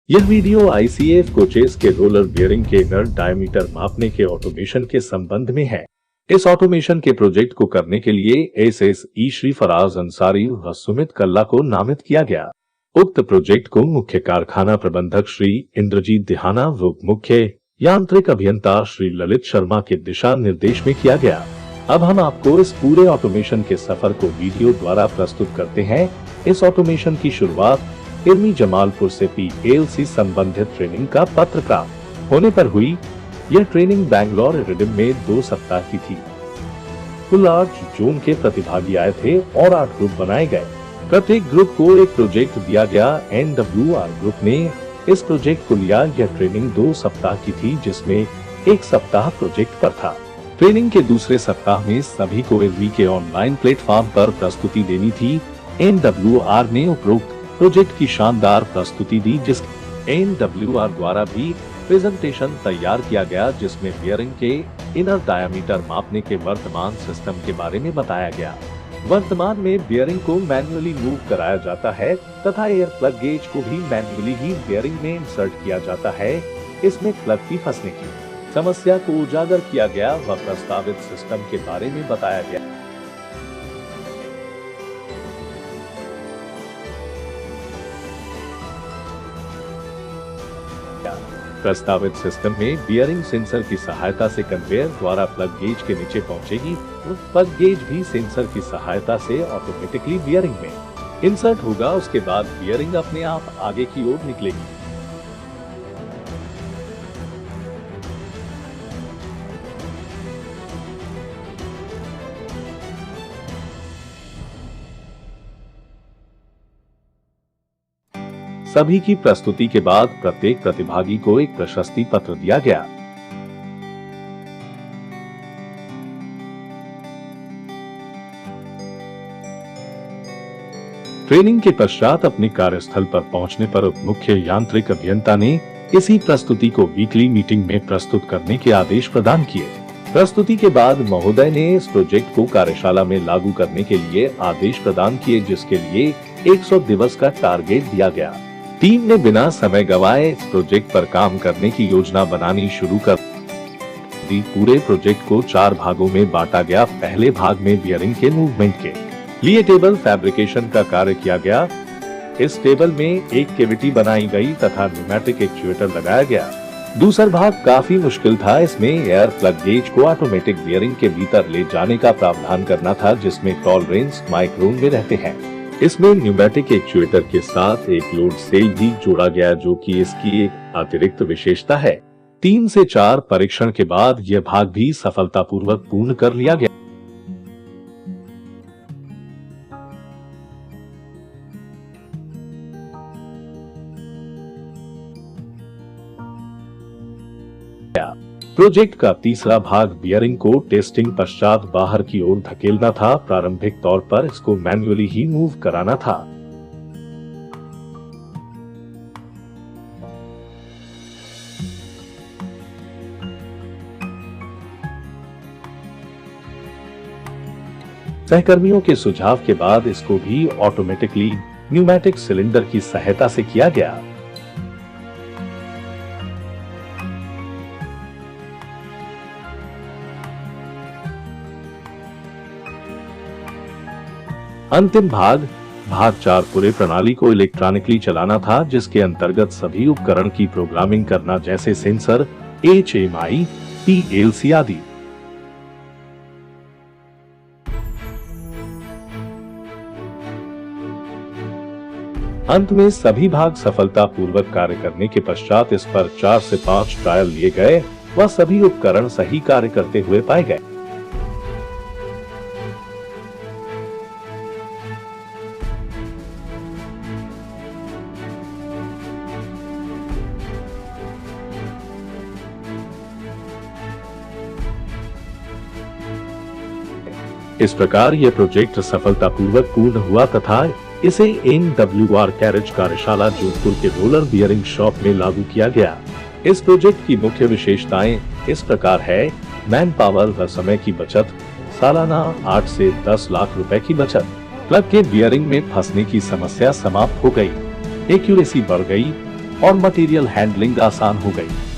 यह video ICF coaches के roller bearing के इनर डायमीटर मापने के ऑटोमेशन के संबंध में है। इस ऑटोमेशन के प्रोजेक्ट को करने के लिए SSE श्री फराज अंसारी व सुमित कल्ला को नामित किया गया। उक्त प्रोजेक्ट को मुख्य कारखाना प्रबंधक श्री इंद्रजीत दिहाना व मुख्य यांत्रिक अभियंता श्री ललित शर्मा के दिशा निर्देश में किया गया। अब हम आपको इस पूरे ऑटोमेशन के सफर को वीडियो द्वारा प्रस्तुत करते हैं। इस ऑटोमेशन की शुरुआत इरमी जमालपुर से PLC संबंधित ट्रेनिंग का पत्र प्राप्त होने पर हुई। यह ट्रेनिंग बैंगलोर इरिडियम में 2 सप्ताह की थी। कुल 8 जोन के प्रतिभागी आए थे और 8 ग्रुप बनाए गए। प्रत्येक ग्रुप को एक प्रोजेक्ट दिया गया। NWR ग्रुप ने इस प्रोजेक्ट को लिया। यह ट्रेनिंग 2 सप्ताह की थी, जिसमें 1 सप्ताह प्रोजेक्ट पर था। ट्रेनिंग के दूसरे सप्ताह में सभी को इरवी के ऑनलाइन प्लेटफॉर्म पर प्रस्तुति देनी थी। NWR ने उपरोक्त प्रोजेक्ट की शानदार प्रस्तुति दी, जिस NWR द्वारा भी प्रेजेंटेशन तैयार किया गया, जिसमें बियरिंग के इनर डायमीटर मापने के वर्तमान सिस्टम के बारे में बताया गया। वर्तमान में बियरिंग को मैन्युअली मूव कराया जाता है तथा एयर प्लग गेज को भी मैन्युअली ही बियरिंग में इंसर्ट किया जाता है। इसमें प्लग की फंसने की समस्या को उजागर किया गया व प्रस्तावित सिस्टम के बारे में बताया गया। प्रस्तावित सिस्टम में बियरिंग सेंसर की सहायता से कन्वेयर द्वारा प्लग गेज के नीचे पहुंचेगी। प्लग गेज भी सेंसर की सहायता से ऑटोमेटिकली बियरिंग में इंसर्ट होगा। उसके बाद बियरिंग अपने आप आगे की ओर निकलेगी। सभी की प्रस्तुति के बाद प्रत्येक प्रतिभागी को एक प्रशस्ति पत्र दिया गया। ट्रेनिंग के पश्चात अपने कार्यस्थल पर पहुंचने पर मुख्य यांत्रिक अभियंता ने इसी प्रस्तुति को वीकली मीटिंग में प्रस्तुत करने के आदेश प्रदान किए। प्रस्तुति के बाद महोदय ने इस प्रोजेक्ट को कार्यशाला में लागू करने के लिए आदेश प्रदान किए, जिसके लिए 100 दिवस का टारगेट दिया गया। टीम ने बिना समय गवाए इस प्रोजेक्ट पर काम करने की योजना बनानी शुरू कर दी। पूरे प्रोजेक्ट को 4 भागों में बांटा गया। पहले भाग में बियरिंग के मूवमेंट के लिए टेबल फैब्रिकेशन का कार्य किया गया। इस टेबल में एक कैविटी बनाई गई तथा न्यूमेटिक एक्चुएटर लगाया गया। दूसरा भाग काफी मुश्किल था। इसमें एयर प्लग गेज को ऑटोमेटिक बियरिंग के भीतर ले जाने का प्रावधान करना था, जिसमें टॉलरेंस माइक्रोन में रहते हैं। इसमें न्यूमेटिक एक्चुएटर के साथ एक लोड सेल भी जोड़ा गया, जो कि इसकी एक अतिरिक्त विशेषता है। 3 से 4 परीक्षण के बाद यह भाग भी सफलतापूर्वक पूर्ण कर लिया गया। प्रोजेक्ट का तीसरा भाग बियरिंग को टेस्टिंग पश्चात बाहर की ओर धकेलना था। प्रारंभिक तौर पर इसको मैन्युअली ही मूव कराना था। सहकर्मियों के सुझाव के बाद इसको भी ऑटोमेटिकली न्यूमेटिक सिलेंडर की सहायता से किया गया। अंतिम भाग 4 पूरे प्रणाली को इलेक्ट्रॉनिकली चलाना था, जिसके अंतर्गत सभी उपकरण की प्रोग्रामिंग करना, जैसे सेंसर, HMI, PLC आदि। अंत में सभी भाग सफलतापूर्वक कार्य करने के पश्चात इस पर 4 से 5 ट्रायल लिए गए व सभी उपकरण सही कार्य करते हुए पाए गए। इस प्रकार यह प्रोजेक्ट सफलतापूर्वक पूर्ण हुआ तथा इसे NWR कैरेज कार्यशाला जोधपुर के रोलर बियरिंग शॉप में लागू किया गया। इस प्रोजेक्ट की मुख्य विशेषताएं इस प्रकार है। मैन पावर व समय की बचत, सालाना 8 से 10 लाख रुपए की बचत, प्लग के बियरिंग में फंसने की समस्या समाप्त हो गई, एक्यूरेसी बढ़ गई, और मटेरियल हैंडलिंग आसान हो गई।